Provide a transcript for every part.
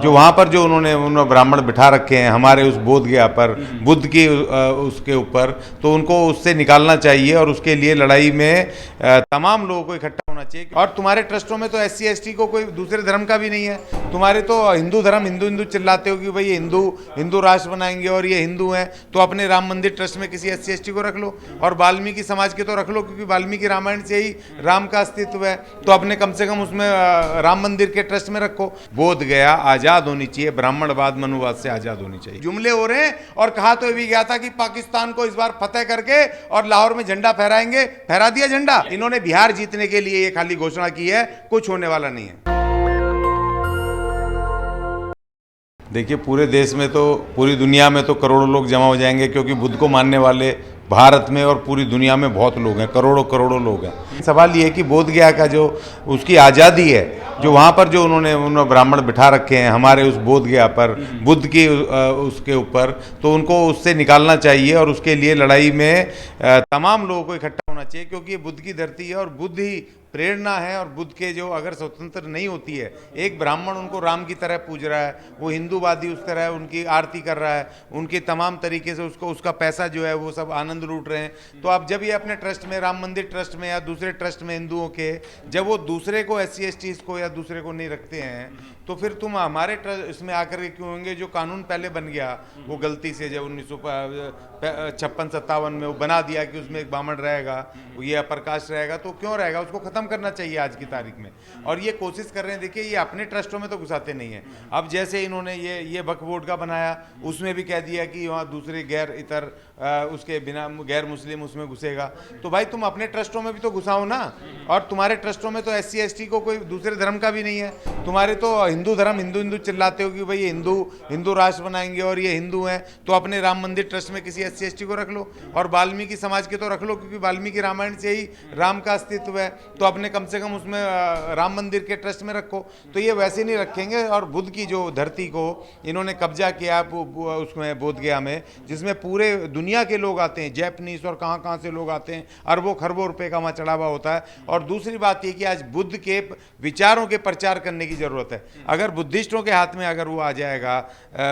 जो वहाँ पर जो उन्होंने ब्राह्मण बिठा रखे हैं हमारे उस बोध गया पर बुद्ध की उसके ऊपर, तो उनको उससे निकालना चाहिए और उसके लिए लड़ाई में तमाम लोगों को इकट्ठा होना चाहिए। और तुम्हारे ट्रस्टों में तो SC ST को कोई दूसरे धर्म का भी नहीं है। तुम्हारे तो हिंदू धर्म हिंदू हिंदू चिल्लाते हो कि भाई हिंदू राष्ट्र बनाएंगे और ये हिंदू हैं, तो अपने राम मंदिर ट्रस्ट में किसी SC ST को रख लो और वाल्मीकि समाज के तो रख लो, क्योंकि वाल्मीकि रामायण से ही राम का अस्तित्व है, तो अपने कम से कम उसमें राम मंदिर के ट्रस्ट में रखो। बोध गया आजाद होनी चाहिए, ब्राह्मणवाद मनुवाद से आजाद होनी चाहिए। जुमले हो रहे हैं और कहा तो ये भी गया था कि पाकिस्तान को इस बार फतेह करके और लाहौर में झंडा फहराएंगे, फहरा दिया झंडा। इन्होंने बिहार जीतने के लिए ये खाली घोषणा की है, कुछ होने वाला नहीं है। देखिए, पूरे देश में तो पूरी दुनिया में तो करोड़ों लोग जमा हो जाएंगे, क्योंकि बुद्ध को मानने वाले भारत में और पूरी दुनिया में बहुत लोग हैं, करोड़ों करोड़ों लोग हैं। सवाल ये है कि बोध गया का जो उसकी आज़ादी है, जो वहाँ पर जो उन्होंने ब्राह्मण बिठा रखे हैं हमारे उस बोध गया पर बुद्ध की उसके ऊपर, तो उनको उससे निकालना चाहिए और उसके लिए लड़ाई में तमाम लोगों को इकट्ठा होना चाहिए, क्योंकि ये बुद्ध की धरती है और बुद्ध ही प्रेरणा है। और बुद्ध के जो अगर स्वतंत्र नहीं होती है, एक ब्राह्मण उनको राम की तरह पूज रहा है, वो हिंदूवादी उस तरह उनकी आरती कर रहा है, उनके तमाम तरीके से उसको उसका पैसा जो है वो सब आनंद लूट रहे हैं। तो आप जब ये अपने ट्रस्ट में, राम मंदिर ट्रस्ट में या दूसरे ट्रस्ट में हिंदुओं के, जब वो दूसरे को SC ST को या दूसरे को नहीं रखते हैं, तो फिर तुम हमारे ट्रस्ट इसमें आकर के क्यों होंगे? जो कानून पहले बन गया वो गलती से जब 1956-57 में वो बना दिया कि उसमें एक ब्राह्मण रहेगा, ये अपर कास्ट रहेगा, तो क्यों रहेगा? उसको खत्म करना चाहिए आज की तारीख में। और ये कोशिश कर रहे हैं, देखिए ये अपने ट्रस्टों में तो घुसाते नहीं हैं। अब जैसे इन्होंने ये वक्फ बोर्ड का बनाया, उसमें भी कह दिया कि वहाँ दूसरे गैर इतर उसके बिना गैर मुस्लिम उसमें घुसेगा, तो भाई तुम अपने ट्रस्टों में भी तो घुसाओ ना। और तुम्हारे ट्रस्टों में तो SC ST को कोई दूसरे धर्म का भी नहीं है। तुम्हारे तो हिंदू धर्म हिंदू हिंदू चिल्लाते हो कि भाई हिंदू राष्ट्र बनाएंगे और ये हिंदू हैं, तो अपने राम मंदिर ट्रस्ट में किसी SC ST को रख लो और वाल्मीकि समाज के तो रख लो, क्योंकि वाल्मीकि रामायण से ही राम का अस्तित्व है, तो अपने कम से कम उसमें राम मंदिर के ट्रस्ट में रखो। तो ये वैसे नहीं रखेंगे। और बुद्ध की जो धरती को इन्होंने कब्जा किया उसमें बोध गया में, जिसमें पूरे दुनिया के लोग आते हैं, जैपनीज और कहाँ कहाँ से लोग आते हैं, अरबों खरबों रुपए का वहाँ चढ़ावा होता है। और दूसरी बात ये कि आज बुद्ध के विचारों के प्रचार करने की ज़रूरत है। अगर बुद्धिस्टों के हाथ में अगर वो आ जाएगा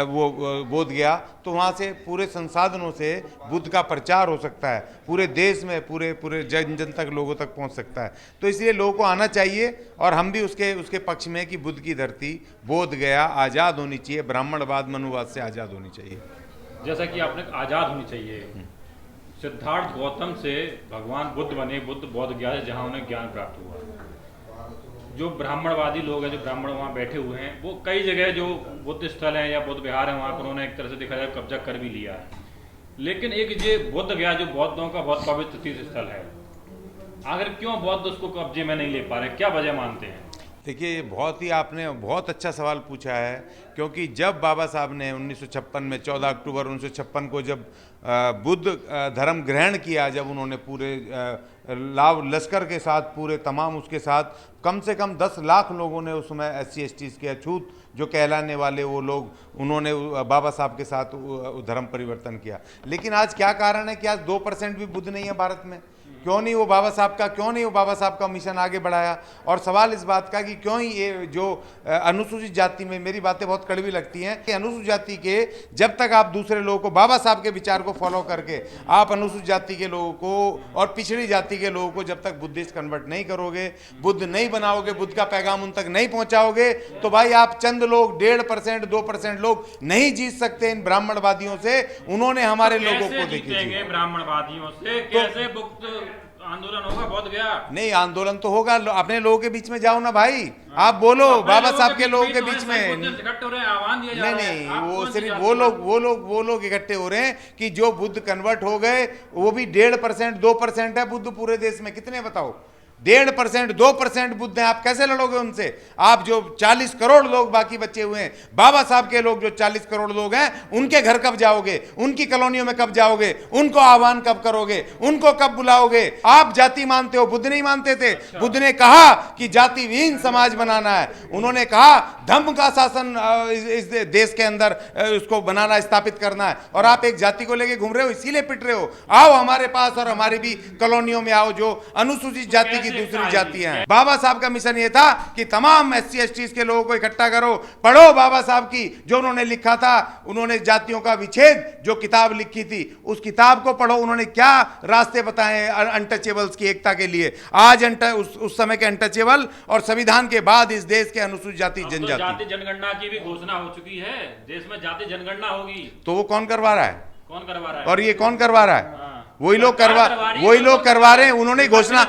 वो बोध गया, तो वहाँ से पूरे संसाधनों से बुद्ध का प्रचार हो सकता है, पूरे देश में पूरे जन जन तक लोगों तक पहुँच सकता है। तो इसलिए लोगों को आना चाहिए और हम भी उसके पक्ष में कि बुद्ध की धरती बोध गया आज़ाद होनी चाहिए, ब्राह्मणवाद मनुवाद से आज़ाद होनी चाहिए। जैसा कि आपने आज़ाद होनी चाहिए, सिद्धार्थ गौतम से भगवान बुद्ध बने, बुद्ध बोध गया से जहाँ उन्हें ज्ञान प्राप्त हुआ। जो ब्राह्मणवादी लोग हैं, जो ब्राह्मण वहाँ बैठे हुए हैं, वो कई जगह जो बुद्ध स्थल हैं या बुद्ध विहार है, वहाँ पर उन्होंने एक तरह से देखा जाए कब्जा कर भी लिया है। लेकिन एक ये बुद्ध गया जो बौद्धों का बहुत पवित्र तीर्थ स्थल है, आखिर क्यों बौद्ध उसको कब्जे में नहीं ले पा रहे, क्या वजह मानते हैं? देखिए, आपने बहुत अच्छा सवाल पूछा है, क्योंकि जब बाबा साहब ने 1956 में 14 अक्टूबर 1956 को जब बुद्ध धर्म ग्रहण किया, जब उन्होंने पूरे लाव लश्कर के साथ पूरे तमाम उसके साथ कम से कम 10 लाख लोगों ने उसमें SC ST के अछूत जो कहलाने वाले वो लोग, उन्होंने बाबा साहब के साथ धर्म परिवर्तन किया। लेकिन आज क्या कारण है कि आज 2% भी बुद्ध नहीं है भारत में? क्यों नहीं वो बाबा साहब का मिशन आगे बढ़ाया? और सवाल इस बात का कि क्यों ही ये जो अनुसूचित जाति में, मेरी बातें बहुत कड़वी लगती हैं कि अनुसूचित जाति के जब तक आप दूसरे लोगों को, बाबा साहब के विचार को फॉलो करके आप अनुसूचित जाति के लोगों को और पिछड़ी जाति के लोगों को जब तक बुद्धिस्ट कन्वर्ट नहीं करोगे, बुद्ध नहीं बनाओगे, बुद्ध का पैगाम उन तक नहीं पहुंचाओगे, तो भाई आप चंद लोग 1.5% 2% लोग नहीं जीत सकते इन ब्राह्मणवादियों से। उन्होंने हमारे लोगों को देखिए, ब्राह्मणवादियों से कैसे आंदोलन होगा? बहुत गया नहीं, आंदोलन तो होगा, अपने लोगों के बीच में जाओ ना भाई, आप बोलो बाबा साहब के लोगों के बीच में। नहीं, वो सिर्फ वो लोग इकट्ठे हो रहे हैं कि जो बुद्ध कन्वर्ट हो गए, वो भी 1.5% 2% है बुद्ध पूरे देश में। कितने बताओ? 1.5% 2% बुद्ध हैं। आप कैसे लड़ोगे उनसे? आप जो 40 करोड़ लोग बाकी बचे हुए हैं, बाबा साहब के लोग जो 40 करोड़ लोग हैं, उनके घर कब जाओगे? उनकी कॉलोनियों में कब जाओगे? उनको आह्वान कब करोगे? उनको कब बुलाओगे? आप जाति मानते हो, बुद्ध नहीं मानते थे। बुद्ध ने कहा कि जाति विहीन समाज बनाना है, उन्होंने कहा धम्म का शासन इस देश के अंदर उसको बनाना, स्थापित करना है, और आप एक जाति को लेके घूम रहे हो, इसीलिए पिट रहे हो। आओ हमारे पास और हमारी भी कॉलोनियों में आओ, जो अनुसूचित जाति की दूसरी आएगी। जातियां हैं। बाबा साहब का मिशन ये था कि तमाम SC STs के लोगों को इकट्ठा करो, पढ़ो बाबा साहब की जो उन्होंने लिखा था, उन्होंने जातियों का विच्छेद जो किताब लिखी थी उस किताब को पढ़ो, उन्होंने क्या रास्ते बताए अनटचेबल्स की एकता के लिए। आज उस समय के अनटचेबल और संविधान के बाद इस देश के अनुसूचित जाति जनजाति, जाति जनगणना की भी घोषणा हो चुकी है, देश में जाति जनगणना होगी। तो वो कौन करवा रहा है? कौन करवा रहा है? और ये कौन करवा रहा है? हाँ। वही लोग करवा रहे हैं। उन्होंने घोषणा,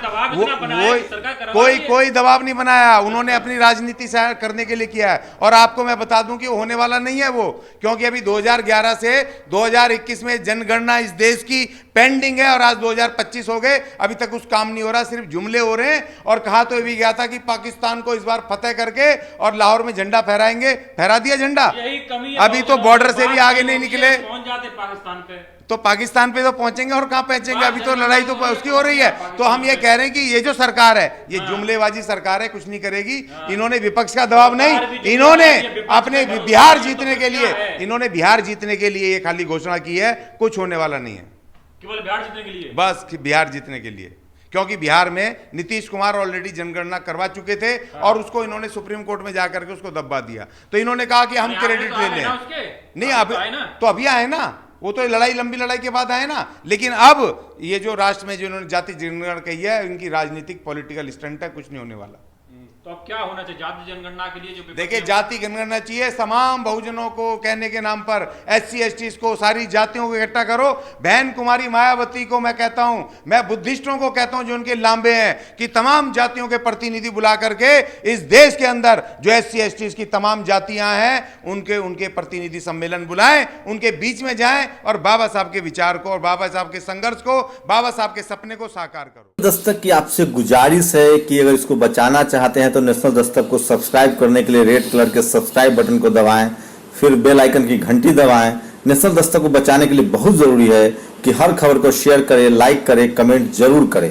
कोई दबाव नहीं बनाया, उन्होंने अपनी राजनीति से करने के लिए किया है। और आपको मैं बता दूं कि होने वाला नहीं है वो, क्योंकि अभी 2011 से 2021 में जनगणना इस देश की पेंडिंग है और आज 2025 हो गए, अभी तक उस काम नहीं हो रहा, सिर्फ जुमले हो रहे हैं। और कहा तो ये भी गया था कि पाकिस्तान को इस बार फतेह करके और लाहौर में झंडा फहराएंगे, फहरा दिया झंडा। यही कमी है, अभी तो बॉर्डर से भी आगे नहीं निकले। पहुंच जाते पाकिस्तान पे, तो पाकिस्तान पे तो पहुंचेंगे और कहाँ पहुंचेंगे? अभी तो लड़ाई तो उसकी हो रही है। तो हम ये कह रहे हैं कि ये जो सरकार है ये जुमलेबाजी सरकार है, कुछ नहीं करेगी। इन्होंने विपक्ष का दबाव नहीं, इन्होंने अपने बिहार जीतने के लिए, इन्होंने बिहार जीतने के लिए ये खाली घोषणा की है, कुछ होने वाला नहीं है। केवल बिहार जीतने के लिए, बस बिहार जीतने के लिए, क्योंकि बिहार में नीतीश कुमार ऑलरेडी जनगणना करवा चुके थे और उसको इन्होंने सुप्रीम कोर्ट में जाकर के उसको दबा दिया। तो इन्होंने कहा कि हम क्रेडिट ले लें। नहीं, अब तो अभी आए ना, वो तो लंबी लड़ाई के बाद आए ना। लेकिन अब ये जो राष्ट्र में जो इन्होंने जाति जनगणना कही है, इनकी राजनीतिक पॉलिटिकल स्टंट है, कुछ नहीं होने वाला। तो अब क्या होना चाहिए जाति जनगणना के लिए? जो देखिए, जाति जनगणना चाहिए, तमाम बहुजनों को कहने के नाम पर SC STs को, सारी जातियों को इकट्ठा करो। बहन कुमारी मायावती को मैं कहता हूं, मैं बुद्धिस्टों को कहता हूं जो उनके लांबे हैं, कि तमाम जातियों के प्रतिनिधि बुला करके इस देश के अंदर जो SC STs की तमाम जातियां हैं उनके प्रतिनिधि सम्मेलन बुलाएं, उनके बीच में जाएं और बाबा साहब के विचार को और बाबा साहब के संघर्ष को, बाबा साहब के सपने को साकार करो। दस्तक की आपसे गुजारिश है कि अगर इसको बचाना चाहते हैं तो नेशनल दस्तक को सब्सक्राइब करने के लिए रेड कलर के सब्सक्राइब बटन को दबाएं, फिर बेल आइकन की घंटी दबाएं। नेशनल दस्तक को बचाने के लिए बहुत जरूरी है कि हर खबर को शेयर करें, लाइक करें, कमेंट जरूर करें।